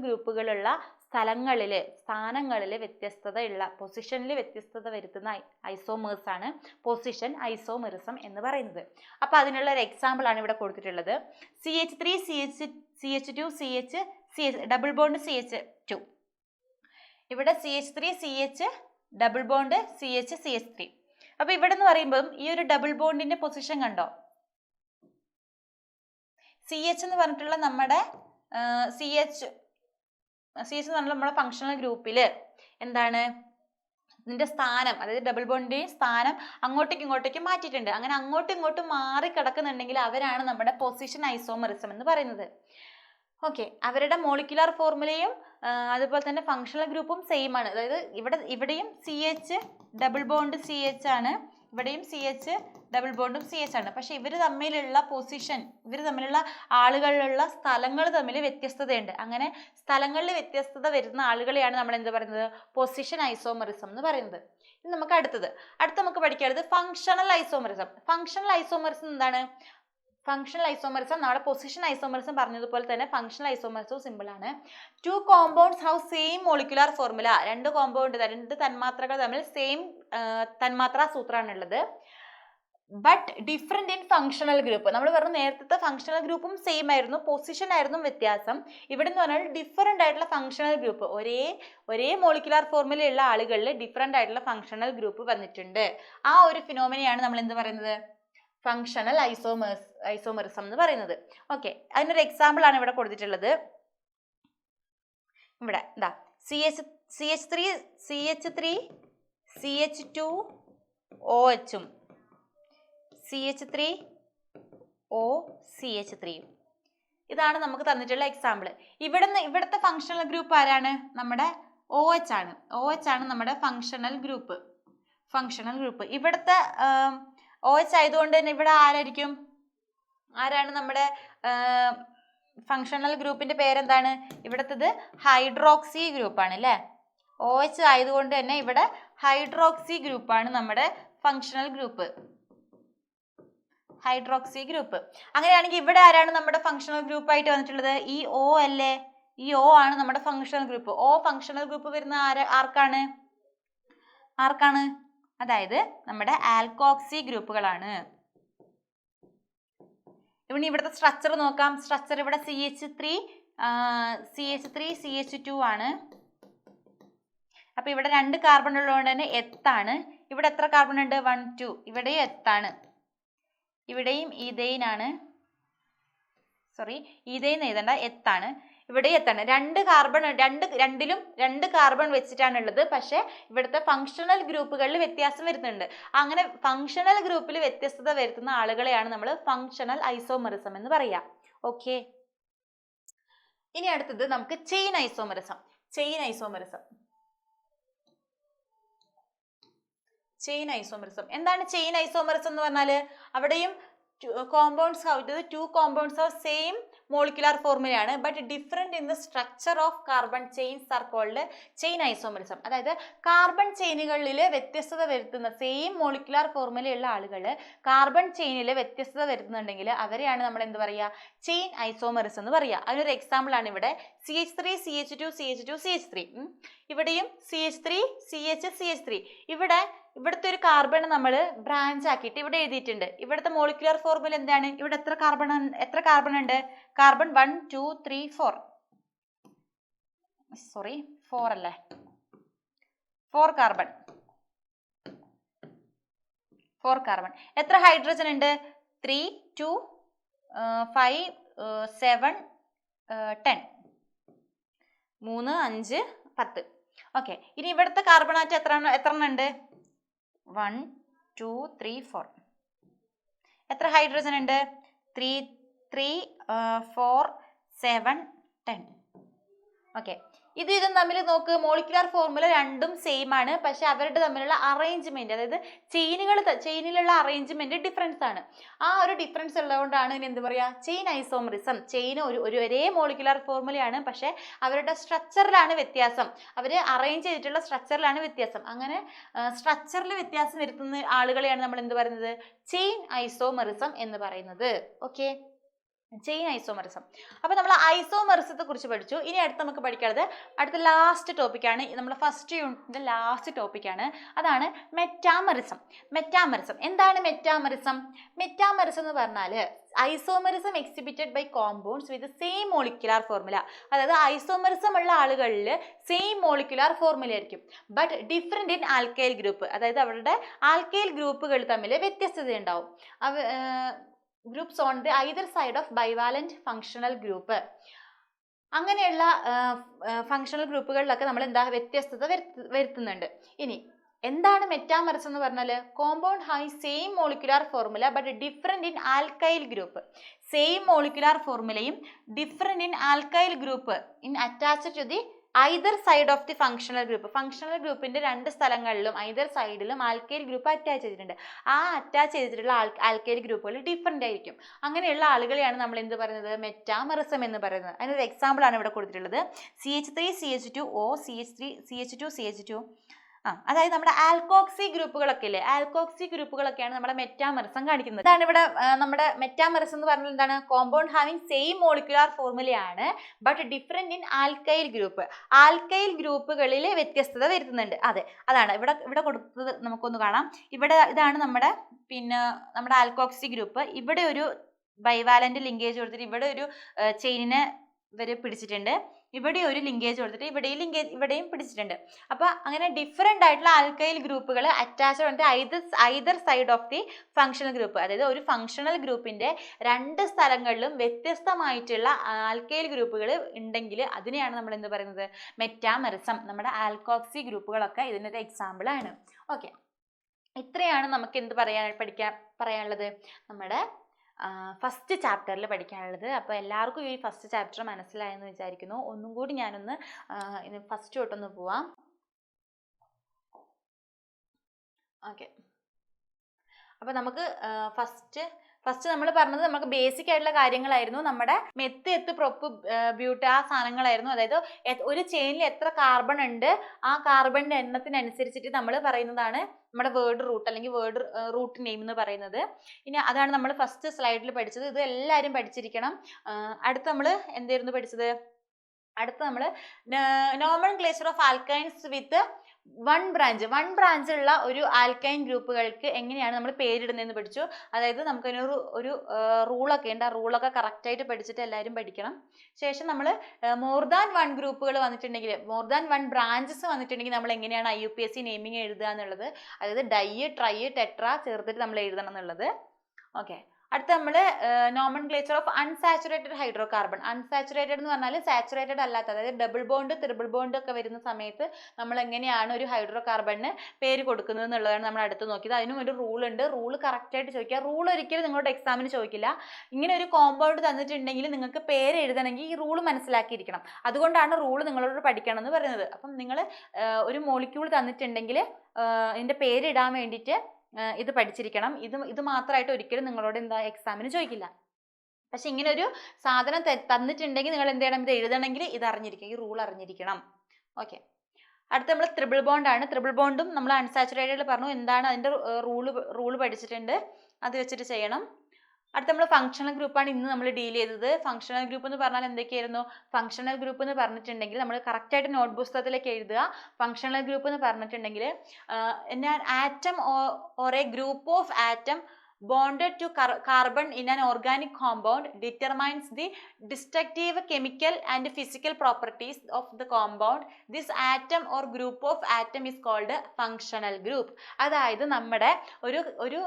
ഗ്രൂപ്പുകളുള്ള സ്ഥാനങ്ങളിലെ വ്യത്യസ്തതയുള്ള പൊസിഷനിൽ വ്യത്യസ്തത വരുത്തുന്ന ഐസോമേഴ്സ് ആണ് പൊസിഷൻ ഐസോമറിസം എന്ന് പറയുന്നത്. അപ്പോൾ അതിനുള്ള ഒരു എക്സാമ്പിൾ ആണ് ഇവിടെ കൊടുത്തിട്ടുള്ളത്. CH3 CH2 CH double bond CH2. ഇവിടെ CH3 CH double bond CH3. അപ്പോൾ ഇവിടെ എന്ന് പറയുമ്പോൾ ഈ ഒരു ഡബിൾ ബോണ്ടിന്റെ പൊസിഷൻ കണ്ടോ? CH എന്ന് പറഞ്ഞിട്ടുള്ള നമ്മുടെ CH എന്ന് പറഞ്ഞാൽ നമ്മുടെ ഫങ്ഷണൽ ഗ്രൂപ്പിൽ എന്താണ് ഇതിന്റെ സ്ഥാനം, അതായത് ഡബിൾ ബോണ്ടിന്റെ സ്ഥാനം അങ്ങോട്ടേക്കും ഇങ്ങോട്ടേക്കും മാറ്റിയിട്ടുണ്ട്. അങ്ങനെ അങ്ങോട്ടും ഇങ്ങോട്ടും മാറി കിടക്കുന്നുണ്ടെങ്കിൽ അവരാണ് നമ്മുടെ പൊസിഷൻ ഐസോമറിസം എന്ന് പറയുന്നത്. ഓക്കെ, അവരുടെ മോളിക്കുലാർ ഫോർമുലയും അതുപോലെ തന്നെ ഫങ്ഷണൽ ഗ്രൂപ്പും സെയിം ആണ്. അതായത് ഇവിടെയും CH ഡബിൾ ബോണ്ട് CH ആണ്, ഇവിടെയും CH ഡബിൾ ബോണ്ടും CH ആണ്. പക്ഷെ ഇവർ തമ്മിലുള്ള ആളുകളിലുള്ള സ്ഥലങ്ങൾ തമ്മിൽ വ്യത്യസ്തതയുണ്ട്. അങ്ങനെ സ്ഥലങ്ങളിൽ വ്യത്യസ്തത വരുന്ന ആളുകളെയാണ് നമ്മൾ എന്ത് പറയുന്നത്? പൊസിഷൻ ഐസോമറിസം എന്ന് പറയുന്നത്. ഇനി നമുക്ക് അടുത്ത് നമുക്ക് പഠിക്കാനുള്ളത് ഫങ്ഷണൽ ഐസോമറിസം. ഫങ്ഷണൽ ഐസോമറിസം എന്താണ്? ഫങ്ഷണൽ ഐസോമറിസം നമ്മുടെ പൊസിഷൻ ഐസോമറിസം പറഞ്ഞതുപോലെ തന്നെ ഫങ്ഷണൽ ഐസോമറിസവും സിമ്പിൾ ആണ്. 2 compounds have same molecular formula. രണ്ട് തന്മാത്രകൾ തമ്മിൽ സെയിം തന്മാത്രാ സൂത്രമാണുള്ളത്. But different in functional group. നമ്മൾ പറഞ്ഞു നേരത്തെ ഫങ്ഷണൽ ഗ്രൂപ്പും സെയിം ആയിരുന്നു, പൊസിഷൻ ആയിരുന്നു വ്യത്യാസം. ഇവിടെ എന്ന് പറഞ്ഞാൽ ഡിഫറെന്റ് ആയിട്ടുള്ള ഫങ്ഷണൽ ഗ്രൂപ്പ്, ഒരേ മോളിക്കുലാർ ഫോർമുലയുള്ള ആളുകളിൽ ഡിഫറെന്റ് ആയിട്ടുള്ള ഫങ്ഷണൽ ഗ്രൂപ്പ് വന്നിട്ടുണ്ട്. ആ ഒരു ഫിനോമിനയാണ് നമ്മൾ എന്ത് പറയുന്നത്? ഫങ്ഷണൽ ഐസോമറിസം എന്ന് പറയുന്നത്. ഓക്കെ, അതിനൊരു എക്സാമ്പിൾ ആണ് ഇവിടെ കൊടുത്തിട്ടുള്ളത്. ഇവിടെ എന്താ CH3 CH2 OH ഉം CH3O CH3. ഇതാണ് നമുക്ക് തന്നിട്ടുള്ള എക്സാമ്പിൾ. ഇവിടുത്തെ ഫങ്ഷണൽ ഗ്രൂപ്പ് ആരാണ്? നമ്മുടെ OH ആണ്. OH ആണ് നമ്മുടെ ഫങ്ഷണൽ ഗ്രൂപ്പ്. ഇവിടുത്തെ OH ആയതുകൊണ്ട് തന്നെ ഇവിടെ ആരാണ് നമ്മുടെ ഫങ്ഷണൽ ഗ്രൂപ്പിന്റെ പേരെന്താണ്? ഇവിടുത്തത് ഹൈഡ്രോക്സി ഗ്രൂപ്പാണ് അല്ലേ? OH ആയതുകൊണ്ട് തന്നെ ഇവിടെ ഹൈഡ്രോക്സി ഗ്രൂപ്പാണ് നമ്മുടെ ഫങ്ഷണൽ ഗ്രൂപ്പ്. അങ്ങനെയാണെങ്കിൽ ഇവിടെ ആരാണ് നമ്മുടെ ഫങ്ഷണൽ ഗ്രൂപ്പ് ആയിട്ട് വന്നിട്ടുള്ളത്? ഈ O അല്ലേ? ഈ O ആണ് നമ്മുടെ ഫങ്ഷണൽ ഗ്രൂപ്പ്. ഫങ്ഷണൽ ഗ്രൂപ്പ് വരുന്ന ആർക്കാണ്? അതായത് നമ്മുടെ ആൽക്കോക്സി ഗ്രൂപ്പുകളാണ്. ഇവിടുത്തെ സ്ട്രക്ചർ നോക്കാം. സ്ട്രക്ചർ ഇവിടെ CH3 CH2 ആണ്. അപ്പൊ ഇവിടെ 2 കാർബൺ ഉള്ളതുകൊണ്ട് തന്നെ എത്താണ്. ഇവിടെ എത്ര കാർബൺ ഉണ്ട്? 1 2. ഇവിടെയും എത്താണ്. ഇവിടെയും ഈഥെയ്നാണ്. ഈഥെയ്ൻ എഴുതണ്ട, എത്താണ്. ഇവിടെ എത്താണ്. രണ്ടിലും 2 കാർബൺ വെച്ചിട്ടാണ് ഉള്ളത്. പക്ഷെ ഇവിടുത്തെ ഫങ്ഷണൽ ഗ്രൂപ്പുകളിൽ വ്യത്യാസം വരുന്നുണ്ട്. അങ്ങനെ ഫങ്ഷണൽ ഗ്രൂപ്പിൽ വ്യത്യസ്തത വരുത്തുന്ന ആളുകളെയാണ് നമ്മൾ ഫങ്ഷണൽ ഐസോമറിസം എന്ന് പറയാം. ഓക്കെ, ഇനി അടുത്തത് നമുക്ക് ചെയിൻ ഐസോമറിസം. എന്താണ് ചെയിൻ ഐസോമറിസം എന്ന് പറഞ്ഞാല്? അവിടെയും 2 കോമ്പൗണ്ട്സ് ഓഫ് സെയിം മോളിക്കുലാർ ഫോർമുലയാണ്. But different in the structure of carbon chains are called chain isomerism. അതായത് കാർബൺ ചെയിനുകളിൽ വ്യത്യസ്തത വരുത്തുന്ന സെയിം മോളിക്കുലാർ ഫോർമുലയുള്ള ആളുകൾ കാർബൺ ചെയിനിൽ വ്യത്യസ്തത വരുത്തുന്നുണ്ടെങ്കിൽ അവരെയാണ് നമ്മൾ എന്ത് പറയുക? ചെയിൻ ഐസോമറിസം എന്ന് പറയുക. അതിനൊരു എക്സാമ്പിൾ ആണ് ഇവിടെ CH3 CH2 CH3. ഇവിടെയും CH3 CH CH3. ഇവിടുത്തെ ഒരു കാർബൺ നമ്മൾ ബ്രാഞ്ച് ആക്കിയിട്ട് ഇവിടെ എഴുതിയിട്ടുണ്ട്. ഇവിടുത്തെ മോളിക്കുലർ ഫോർമുല എന്താണ്? ഇവിടെ എത്ര കാർബൺ ഉണ്ട്? കാർബൺ 1 2 3 4. 4 അല്ലേ? 4 കാർബൺ. എത്ര ഹൈഡ്രജൻ ഉണ്ട്? 3 2 5 7 10. 3 5 10. ഓക്കെ, ഇനി ഇവിടുത്തെ കാർബൺ ആറ്റം എത്ര ഉണ്ട്? 1 2 3 4. എത്ര ഹൈഡ്രജൻ ഉണ്ട്? 3 4 7 10. ഓക്കെ, ഇതും തമ്മിൽ നോക്ക്, മോളിക്കുലാർ ഫോർമുല രണ്ടും സെയിം ആണ്, പക്ഷെ അവരുടെ തമ്മിലുള്ള അറേഞ്ച്മെന്റ്, അതായത് ചെയിനിലുള്ള അറേഞ്ച്മെന്റ് ഡിഫറൻസ് ആണ്. ആ ഒരു ഡിഫറൻസ് ഉള്ളതുകൊണ്ടാണ് ഇനി എന്ത് പറയാ, ചെയിൻ ഐസോമറിസം. ചെയിൻ ഒരു ഒരേ മോളിക്കുലാർ ഫോർമുലയാണ്, പക്ഷെ അവരുടെ സ്ട്രക്ചറിലാണ് വ്യത്യാസം, അവർ അറേഞ്ച് ചെയ്തിട്ടുള്ള സ്ട്രക്ചറിലാണ് വ്യത്യാസം. അങ്ങനെ സ്ട്രക്ചറിൽ വ്യത്യാസം വരുത്തുന്ന ആളുകളെയാണ് നമ്മൾ എന്ത് പറയുന്നത്, ചെയിൻ ഐസോമറിസം എന്ന് പറയുന്നത്. Okay, chain isomerism. അപ്പോൾ നമ്മൾ ഐസോമറിസത്തെ കുറിച്ച് പഠിച്ചു. ഇനി അടുത്ത് നമുക്ക് പഠിക്കാനുള്ളത് അടുത്ത ലാസ്റ്റ് ടോപ്പിക്കാണ്, നമ്മുടെ ഫസ്റ്റ് യൂണിറ്റിന്റെ ലാസ്റ്റ് ടോപ്പിക്കാണ്. അതാണ് മെറ്റാമറിസം. മെറ്റാമറിസം എന്താണ്? മെറ്റാമറിസം എന്ന് പറഞ്ഞാൽ isomerism exhibited by compounds with same molecular formula. അതായത് ഐസോമറിസം ഉള്ള ആളുകളിൽ സെയിം മോളിക്കുലാർ ഫോർമുല ആയിരിക്കും, but different in alkyl group. അതായത് അവരുടെ ആൽക്കൈൽ ഗ്രൂപ്പുകൾ തമ്മിൽ വ്യത്യസ്തത ഉണ്ടാവും. Groups on the either side of bivalent functional group. അങ്ങനെയുള്ള ഫങ്ഷണൽ ഗ്രൂപ്പുകളിലൊക്കെ നമ്മൾ എന്താ വ്യത്യസ്തത വരുത്തുന്നുണ്ട്. ഇനി എന്താണ് മെറ്റാമറിസം എന്ന് പറഞ്ഞാൽ? Compound have same molecular formula but different in alkyl group. Same molecular ഫോർമുലയും different in alkyl group in attached to the either side of the functional group. Functional ഗ്രൂപ്പിന്റെ രണ്ട് സ്ഥലങ്ങളിലും ഐദർ സൈഡിലും ആൽക്കൈൽ ഗ്രൂപ്പ് അറ്റാച്ച് ചെയ്തിട്ടുണ്ട്. ആ attach ചെയ്തിട്ടുള്ള alkyl ഗ്രൂപ്പുകൾ different ആയിരിക്കും. അങ്ങനെയുള്ള ആളുകളെയാണ് നമ്മൾ എന്ത് പറയുന്നത്, മെറ്റാമറിസം എന്ന് പറയുന്നത്. അതിനൊരു എക്സാമ്പിൾ ആണ് ഇവിടെ കൊടുത്തിട്ടുള്ളത്. CH3CH2O CH2CH2. അതായത് നമ്മുടെ ആൽക്കോക്സി ഗ്രൂപ്പുകളൊക്കെ ഇല്ലേ, ആൽക്കോക്സി ഗ്രൂപ്പുകളൊക്കെയാണ് നമ്മുടെ മെറ്റാമറിസം കാണിക്കുന്നത്. ഇതാണ് ഇവിടെ നമ്മുടെ മെറ്റാമറിസം എന്ന് പറഞ്ഞാൽ എന്താണ്? കോമ്പൗണ്ട് ഹാവിങ് സെയിം മോളിക്കുലാർ ഫോർമുലയാണ്, but different in alkyl group. Alkyl ഗ്രൂപ്പുകളിൽ വ്യത്യസ്തത വരുത്തുന്നുണ്ട്. അതെ, അതാണ് ഇവിടെ കൊടുത്തത്. നമുക്കൊന്ന് കാണാം. ഇതാണ് നമ്മുടെ ആൽക്കോക്സി ഗ്രൂപ്പ്. ഇവിടെ ഒരു ബൈവാലന്റ് ലിങ്കേജ് കൊടുത്തിട്ട് ഇവിടെ ഒരു ചെയിനിനെ ഇവര് പിടിച്ചിട്ടുണ്ട്. ഇവിടെ ഒരു ലിങ്കേജ് കൊടുത്തിട്ട് ഇവിടെയും പിടിച്ചിട്ടുണ്ട്. അപ്പൊ അങ്ങനെ ഡിഫറെന്റ് ആയിട്ടുള്ള ആൽക്കൈൽ ഗ്രൂപ്പുകൾ അറ്റാച്ച്ഡ് ഉണ്ട് either side of the functional group. അതായത് ഒരു ഫങ്ഷണൽ ഗ്രൂപ്പിന്റെ രണ്ട് സ്ഥലങ്ങളിലും വ്യത്യസ്തമായിട്ടുള്ള ആൽക്കൈൽ ഗ്രൂപ്പുകൾ ഉണ്ടെങ്കിൽ അതിനെയാണ് നമ്മൾ എന്ത് പറയുന്നത്, മെറ്റാമറിസം. നമ്മുടെ ആൽക്കോക്സി ഗ്രൂപ്പുകളൊക്കെ ഇതിനൊരു എക്സാമ്പിൾ ആണ്. ഓക്കെ, ഇത്രയാണ് നമുക്ക് എന്ത് പറയാനുള്ളത് നമ്മുടെ ഫസ്റ്റ് ചാപ്റ്ററിൽ പഠിക്കാനുള്ളത്. അപ്പോൾ എല്ലാവർക്കും ഈ ഫസ്റ്റ് ചാപ്റ്റർ മനസ്സിലായെന്ന് വിചാരിക്കുന്നു. ഒന്നും കൂടി ഞാനൊന്ന് ഫസ്റ്റ് തൊട്ടൊന്ന് പോവാം. ഓക്കെ, അപ്പോൾ നമുക്ക് ഫസ്റ്റ് നമ്മൾ പറഞ്ഞത് നമുക്ക് ബേസിക് ആയിട്ടുള്ള കാര്യങ്ങളായിരുന്നു. നമ്മുടെ മെത്ത് പ്രൊപ്പ് ബ്യൂട്ട് ആ സാധനങ്ങളായിരുന്നു. അതായത് ഒരു ചെയിനിൽ എത്ര കാർബൺ ഉണ്ട്, ആ കാർബണിന്റെ എണ്ണത്തിനനുസരിച്ചിട്ട് നമ്മൾ പറയുന്നതാണ് നമ്മുടെ വേർഡ് റൂട്ട് അല്ലെങ്കിൽ വേർഡ് റൂട്ട് നെയിം എന്ന് പറയുന്നത്. ഇനി അതാണ് നമ്മൾ ഫസ്റ്റ് സ്ലൈഡിൽ പഠിച്ചത്. ഇത് എല്ലാവരും പഠിച്ചിരിക്കണം. അടുത്ത് നമ്മൾ എന്തായിരുന്നു പഠിച്ചത്? അടുത്ത് നമ്മൾ nomenclature of alkynes with one branch ഉള്ള ഒരു ആൽക്കൈൻ ഗ്രൂപ്പുകൾക്ക് എങ്ങനെയാണ് നമ്മൾ പേരിടുന്നതെന്ന് പഠിച്ചു. അതായത് നമുക്കതിനൊരു റൂളൊക്കെ ഉണ്ട്. ആ റൂളൊക്കെ കറക്റ്റായിട്ട് പഠിച്ചിട്ട് എല്ലാവരും പഠിക്കണം. ശേഷം നമ്മൾ മോർ ദാൻ വൺ ഗ്രൂപ്പുകൾ വന്നിട്ടുണ്ടെങ്കിൽ, മോർ ദാൻ വൺ ബ്രാഞ്ചസ് വന്നിട്ടുണ്ടെങ്കിൽ നമ്മൾ എങ്ങനെയാണ് IUPAC നെയിമിങ് എഴുതുക എന്നുള്ളത്, അതായത് ഡൈ, ട്രൈ, ടെട്ര ചേർത്തിട്ട് നമ്മൾ എഴുതണം എന്നുള്ളത്. ഓക്കെ, അടുത്ത നമ്മൾ nomenclature of unsaturated hydrocarbon. Unsaturated എന്ന് പറഞ്ഞാൽ സാച്ചുറേറ്റഡ് അല്ലാത്ത, അതായത് ഡബിൾ ബോണ്ട്, ട്രിപ്പിൾ ബോണ്ട് ഒക്കെ വരുന്ന സമയത്ത് നമ്മൾ എങ്ങനെയാണ് ഒരു ഹൈഡ്രോകാർബണിന് പേര് കൊടുക്കുന്നത് എന്നുള്ളതാണ് നമ്മൾ അടുത്ത് നോക്കിയത്. അതിനും ഒരു റൂൾ ഉണ്ട്. റൂൾ കറക്റ്റായിട്ട് ചോദിക്കുക. റൂൾ ഒരിക്കലും നിങ്ങളുടെ എക്സാമിന് ചോദിക്കില്ല. ഇങ്ങനെ ഒരു കോമ്പൗണ്ട് തന്നിട്ടുണ്ടെങ്കിൽ നിങ്ങൾക്ക് പേര് എഴുതണമെങ്കിൽ ഈ റൂൾ മനസ്സിലാക്കിയിരിക്കണം. അതുകൊണ്ടാണ് റൂൾ നിങ്ങളോട് പഠിക്കണം എന്ന് പറയുന്നത്. അപ്പം നിങ്ങൾ ഒരു മോളിക്യൂൾ തന്നിട്ടുണ്ടെങ്കിൽ ഇതിൻ്റെ പേര് ഇടാൻ വേണ്ടിയിട്ട് ഇത് പഠിച്ചിരിക്കണം. ഇത് മാത്രമായിട്ട് ഒരിക്കലും നിങ്ങളോട് എക്സാമിന് ചോദിക്കില്ല. പക്ഷെ ഇങ്ങനെ ഒരു സാധനം തന്നിട്ടുണ്ടെങ്കിൽ നിങ്ങൾ എന്ത് ചെയ്യണം, ഇത് എഴുതണമെങ്കിൽ ഇത് അറിഞ്ഞിരിക്കണം, ഈ റൂൾ അറിഞ്ഞിരിക്കണം. ഓക്കെ, അടുത്ത നമ്മൾ ട്രിപ്പിൾ ബോണ്ട് ആണ്. ട്രിപ്പിൾ ബോണ്ടും നമ്മൾ അൺസാച്ചുറേറ്റഡ് പറഞ്ഞു. എന്താണ് അതിൻ്റെ റൂള് പഠിച്ചിട്ടുണ്ട്, അത് വെച്ചിട്ട് ചെയ്യണം. അടുത്ത നമ്മൾ ഫങ്ഷണൽ ഗ്രൂപ്പാണ് ഇന്ന് നമ്മൾ ഡീൽ ചെയ്തത്. ഫങ്ഷണൽ ഗ്രൂപ്പ് എന്ന് പറഞ്ഞാൽ എന്തൊക്കെയായിരുന്നു? ഫങ്ഷണൽ ഗ്രൂപ്പ് എന്ന് പറഞ്ഞിട്ടുണ്ടെങ്കിൽ നമ്മൾ കറക്റ്റായിട്ട് നോട്ട് പുസ്തകത്തിലേക്ക് എഴുതുക. ഫങ്ഷണൽ ഗ്രൂപ്പ് എന്ന് പറഞ്ഞിട്ടുണ്ടെങ്കിൽ atom or A group of atom bonded to carbon in an organic compound determines the destructive chemical and physical properties of the compound. This atom or group of atom is called functional group. അതായത് നമ്മുടെ ഒരു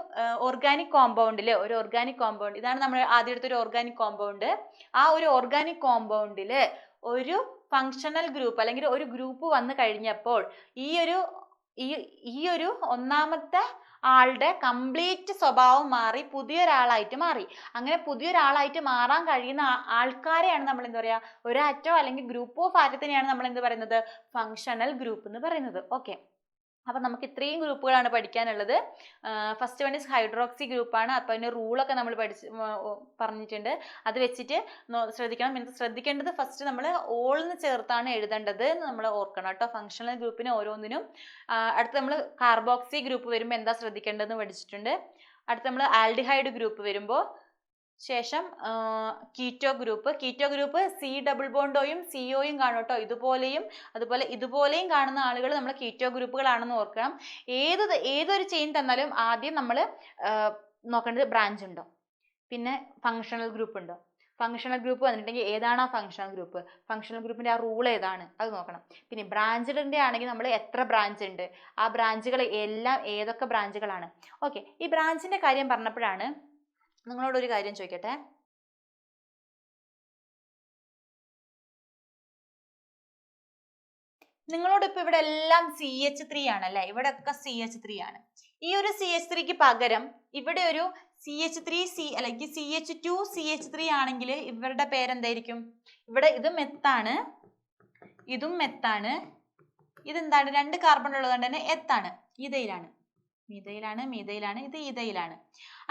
organic കോമ്പൗണ്ടിൽ ഇതാണ് നമ്മൾ ആദ്യം എടുത്ത ഒരു organic compound. ആ ഒരു ഓർഗാനിക് കോമ്പൗണ്ടിൽ ഒരു ഫങ്ഷണൽ ഗ്രൂപ്പ് അല്ലെങ്കിൽ ഒരു ഗ്രൂപ്പ് വന്നു കഴിഞ്ഞപ്പോൾ ഈ ഒരു ഒന്നാമത്തെ ആളുടെ കംപ്ലീറ്റ് സ്വഭാവം മാറി പുതിയൊരാളായിട്ട് മാറി. അങ്ങനെ പുതിയൊരാളായിട്ട് മാറാൻ കഴിയുന്ന ആൾക്കാരെയാണ് നമ്മൾ എന്താ പറയുക, ഒരു ആറ്റോ അല്ലെങ്കിൽ ഗ്രൂപ്പ് ഓഫ് ആറ്റത്തിനെയാണ് നമ്മൾ എന്ത് പറയുന്നത്, ഫങ്ഷണൽ ഗ്രൂപ്പ് എന്ന് പറയുന്നത്. ഓക്കെ, അപ്പം നമുക്ക് ഇത്രയും ഗ്രൂപ്പുകളാണ് പഠിക്കാനുള്ളത്. ഫസ്റ്റ് വൺ ഇസ് ഹൈഡ്രോക്സി ഗ്രൂപ്പാണ്. അപ്പോൾ അതിൻ്റെ റൂളൊക്കെ നമ്മൾ പറഞ്ഞിട്ടുണ്ട്. അത് വെച്ചിട്ട് ശ്രദ്ധിക്കണം. ശ്രദ്ധിക്കേണ്ടത് ഫസ്റ്റ് നമ്മൾ ഓൾന്ന് ചേർത്താണ് എഴുതേണ്ടത് എന്ന് നമ്മൾ ഓർക്കണം കേട്ടോ. ഫങ്ഷണൽ ഗ്രൂപ്പിന് ഓരോന്നിനും. അടുത്ത് നമ്മൾ കാർബോക്സി ഗ്രൂപ്പ് വരുമ്പോൾ എന്താ ശ്രദ്ധിക്കേണ്ടതെന്ന് പഠിച്ചിട്ടുണ്ട്. അടുത്ത് നമ്മൾ ആൽഡിഹൈഡ് ഗ്രൂപ്പ് വരുമ്പോൾ ശേഷം കീറ്റോ ഗ്രൂപ്പ് സി ഡബിൾ ബോണ്ടോയും സിഒയും കാണും കേട്ടോ. ഇതുപോലെയും കാണുന്ന ആളുകൾ നമ്മൾ കീറ്റോ ഗ്രൂപ്പുകളാണെന്ന് ഓർക്കണം. ഏതൊരു ചെയിൻ തന്നാലും ആദ്യം നമ്മൾ നോക്കേണ്ടത് ബ്രാഞ്ച് ഉണ്ടോ, പിന്നെ ഫങ്ഷണൽ ഗ്രൂപ്പ് ഉണ്ടോ. ഫങ്ഷണൽ ഗ്രൂപ്പ് വന്നിട്ടുണ്ടെങ്കിൽ ഏതാണ് ആ ഫങ്ഷണൽ ഗ്രൂപ്പ്, ഫങ്ഷണൽ ഗ്രൂപ്പിന്റെ ആ റൂൾ ഏതാണ് അത് നോക്കണം. പിന്നെ ബ്രാഞ്ചിന്റെ ആണെങ്കിൽ നമ്മൾ എത്ര ബ്രാഞ്ച് ഉണ്ട്, ആ ബ്രാഞ്ചുകൾ എല്ലാം ഏതൊക്കെ ബ്രാഞ്ചുകളാണ്. ഓക്കെ, ഈ ബ്രാഞ്ചിന്റെ കാര്യം പറഞ്ഞപ്പോഴാണ് നിങ്ങളോട് ഒരു കാര്യം ചോദിക്കട്ടെ. നിങ്ങളോട് ഇപ്പൊ ഇവിടെ എല്ലാം CH3 ആണല്ലേ, ഇവിടെ ഒക്കെ CH3 ആണ്. ഈ ഒരു CH3ക്ക് പകരം ഇവിടെ ഒരു CH3 അല്ലെങ്കിൽ CH2 CH3 ആണെങ്കിൽ ഇവരുടെ പേരെന്തായിരിക്കും? ഇവിടെ ഇത് മെത്താണ്, ഇതും മെത്താണ്, ഇതെന്താണ്, 2 കാർബൺ ഉള്ളതുകൊണ്ട് തന്നെ എത്താണ്, ഈഥയിലാണ്, മീഥയിലാണ്, ഇത് ഈഥയിലാണ്.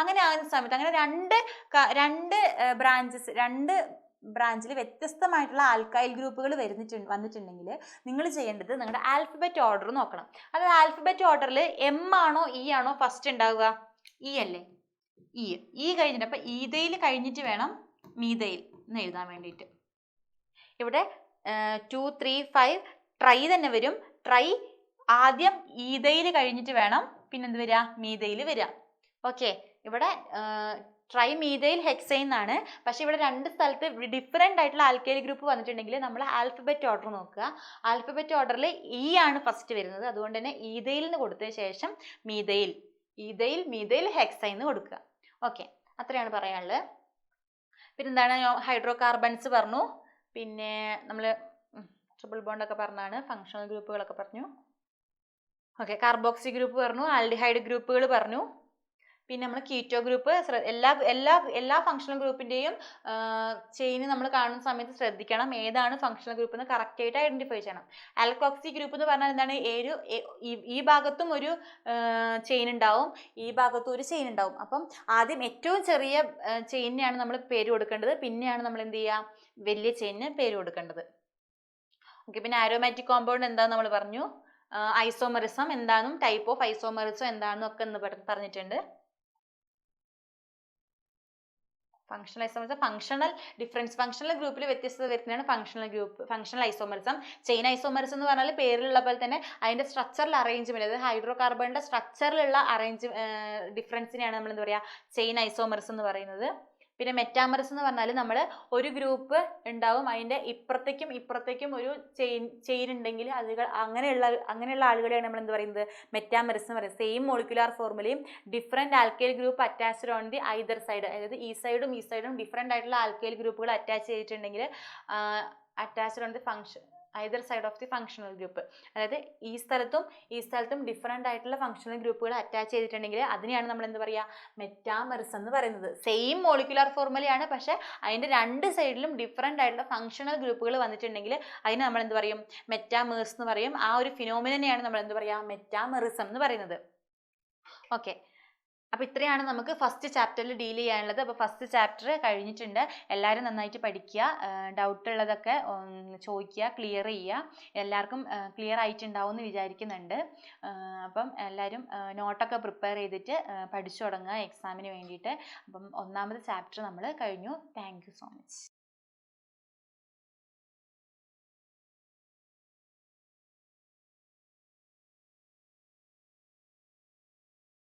അങ്ങനെ ആകുന്ന സമയത്ത് അങ്ങനെ രണ്ട് ബ്രാഞ്ചിൽ വ്യത്യസ്തമായിട്ടുള്ള ആൽക്കൈൽ ഗ്രൂപ്പുകൾ വന്നിട്ടുണ്ടെങ്കിൽ നിങ്ങൾ ചെയ്യേണ്ടത് നിങ്ങളുടെ ആൽഫബറ്റ് ഓർഡർ നോക്കണം. അതായത് ആൽഫബറ്റ് ഓർഡറിൽ M ആണോ E ആണോ ഫസ്റ്റ് ഉണ്ടാവുക? E അല്ലേ, E കഴിഞ്ഞിട്ട്. അപ്പൊ ഈഥയിൽ കഴിഞ്ഞിട്ട് വേണം മീഥയിൽ എന്ന് എഴുതാൻ വേണ്ടിയിട്ട്. ഇവിടെ 2, 3, 5 ട്രൈ തന്നെ വരും. ട്രൈ ആദ്യം ഈഥയിൽ കഴിഞ്ഞിട്ട് വേണം പിന്നെന്ത് വരിക, മീഥയിൽ വരിക. ഓക്കെ, ഇവിടെ ട്രൈ മീഥൈൽ ഹെക്സൈൻ എന്നാണ്. പക്ഷെ ഇവിടെ 2 സ്ഥലത്ത് ഡിഫറെൻ്റ് ആയിട്ടുള്ള ആൽക്കൈൽ ഗ്രൂപ്പ് വന്നിട്ടുണ്ടെങ്കിൽ നമ്മൾ ആൽഫബറ്റ് ഓർഡർ നോക്കുക. ആൽഫബറ്റ് ഓർഡറിൽ E ആണ് ഫസ്റ്റ് വരുന്നത്. അതുകൊണ്ട് തന്നെ ഈഥയിൽ എന്ന് കൊടുത്ത ശേഷം മീഥൈൽ ഹെക്സൈൻ എന്ന് കൊടുക്കുക. ഓക്കെ, അത്രയാണ് പറയാനുള്ളത്. പിന്നെന്താണ്, ഹൈഡ്രോ കാർബൺസ് പറഞ്ഞു, പിന്നെ നമ്മൾ ട്രിപ്പിൾ ബോണ്ട് ഒക്കെ പറഞ്ഞാണ്, ഫങ്ഷണൽ ഗ്രൂപ്പുകളൊക്കെ പറഞ്ഞു. ഓക്കെ, കാർബോക്സി ഗ്രൂപ്പ് പറഞ്ഞു, ആൽഡിഹൈഡ് ഗ്രൂപ്പുകൾ പറഞ്ഞു. പിന്നെ നമ്മൾ കീറ്റോ ഗ്രൂപ്പ്. എല്ലാ ഫങ്ഷണൽ ഗ്രൂപ്പിന്റെയും ചെയിന് നമ്മൾ കാണുന്ന സമയത്ത് ശ്രദ്ധിക്കണം ഏതാണ് ഫങ്ഷണൽ ഗ്രൂപ്പ് എന്ന് കറക്റ്റ് ആയിട്ട് ഐഡന്റിഫൈ ചെയ്യണം. ആൽക്കോക്സി ഗ്രൂപ്പ് എന്ന് പറഞ്ഞാൽ എന്താണ്, ഈ ഭാഗത്തും ഒരു ചെയിൻ ഉണ്ടാവും, ഈ ഭാഗത്തും ഒരു ചെയിൻ ഉണ്ടാവും. അപ്പം ആദ്യം ഏറ്റവും ചെറിയ ചെയിനിനാണ് നമ്മൾ പേര് കൊടുക്കേണ്ടത്, പിന്നെയാണ് നമ്മൾ എന്ത് ചെയ്യുക, വലിയ ചെയിനിന് പേര് കൊടുക്കേണ്ടത്. ഓക്കെ, പിന്നെ ആരോമാറ്റിക് കോമ്പൗണ്ട് എന്താന്ന് നമ്മൾ പറഞ്ഞു, ഐസോമറിസം എന്താണെന്നും ടൈപ്പ് ഓഫ് ഐസോമറിസം എന്താണെന്നും ഒക്കെ എന്ന് പറഞ്ഞിട്ടുണ്ട്. Functional isomerism, functional difference, functional ഗ്രൂപ്പിൽ വ്യത്യസ്തത വരുന്നതാണ് ഫങ്ഷണൽ ഐസോമറിസം. ചെയിൻ ഐസോമറിസം എന്ന് പറഞ്ഞാൽ പേരിലുള്ള പോലെ തന്നെ അതിന്റെ സ്ട്രക്ചറൽ അറേഞ്ച്മെന്റ്, അതായത് ഹൈഡ്രോ കാർബണിന്റെ സ്ട്രക്ചറിലുള്ള ഡിഫറൻസിനെയാണ് നമ്മൾ എന്താ പറയുക, ചെയിൻ ഐസോമറിസം എന്ന് പറയുന്നത്. പിന്നെ മെറ്റാമറിസം എന്ന് പറഞ്ഞാൽ നമ്മൾ ഒരു ഗ്രൂപ്പ് ഉണ്ടാവും, അതിന്റെ ഇപ്പുറത്തേക്കും ഒരു ചെയിൻ ഉണ്ടെങ്കിൽ അങ്ങനെയുള്ള ആളുകളെയാണ് നമ്മൾ എന്ത് പറയുന്നത്, മെറ്റാമറിസം എന്ന് പറയുന്നത്. സെയിം മോളിക്കുലാർ ഫോർമുലയും different alkyl group attached on the either side, അതായത് ഈ സൈഡും ഡിഫറെന്റ് ആയിട്ടുള്ള ആൽക്കൈൽ ഗ്രൂപ്പുകൾ അറ്റാച്ച് ചെയ്തിട്ടുണ്ടെങ്കിൽ attached on the either side of the functional group, അതായത് ഈ സ്ഥലത്തും ഡിഫറെന്റ് ആയിട്ടുള്ള ഫങ്ഷണൽ ഗ്രൂപ്പുകൾ അറ്റാച്ച് ചെയ്തിട്ടുണ്ടെങ്കിൽ അതിനെയാണ് നമ്മൾ എന്ത് പറയുക, മെറ്റാമറിസം എന്ന് പറയുന്നത്. സെയിം മോളിക്കുലാർ ഫോർമുലയാണ്, പക്ഷെ അതിന്റെ 2 സൈഡിലും ഡിഫറെന്റ് ആയിട്ടുള്ള ഫങ്ഷണൽ ഗ്രൂപ്പുകൾ വന്നിട്ടുണ്ടെങ്കിൽ അതിനെ നമ്മൾ എന്ത് പറയും, മെറ്റാമേഴ്സ് എന്ന് പറയും. ആ ഒരു ഫിനോമിനെയാണ് നമ്മൾ എന്ത് പറയുക, മെറ്റാമറിസം എന്ന് പറയുന്നത്. ഓക്കെ, അപ്പോൾ ഇത്രയാണ് നമുക്ക് ഫസ്റ്റ് ചാപ്റ്ററിൽ ഡീൽ ചെയ്യാനുള്ളത്. അപ്പോൾ ഫസ്റ്റ് ചാപ്റ്റർ കഴിഞ്ഞിട്ടുണ്ട്. എല്ലാവരും നന്നായിട്ട് പഠിക്കുക, ഡൗട്ട് ഉള്ളതൊക്കെ ചോദിക്കുക, ക്ലിയർ ചെയ്യുക. എല്ലാവർക്കും ക്ലിയർ ആയിട്ടുണ്ടാവും എന്ന് വിചാരിക്കുന്നുണ്ട്. അപ്പം എല്ലാവരും നോട്ടൊക്കെ പ്രിപ്പയർ ചെയ്തിട്ട് പഠിച്ചു തുടങ്ങുക എക്സാമിന് വേണ്ടിയിട്ട്. അപ്പം 1ാമത്തെ ചാപ്റ്റർ നമ്മൾ കഴിഞ്ഞു. Thank you so much.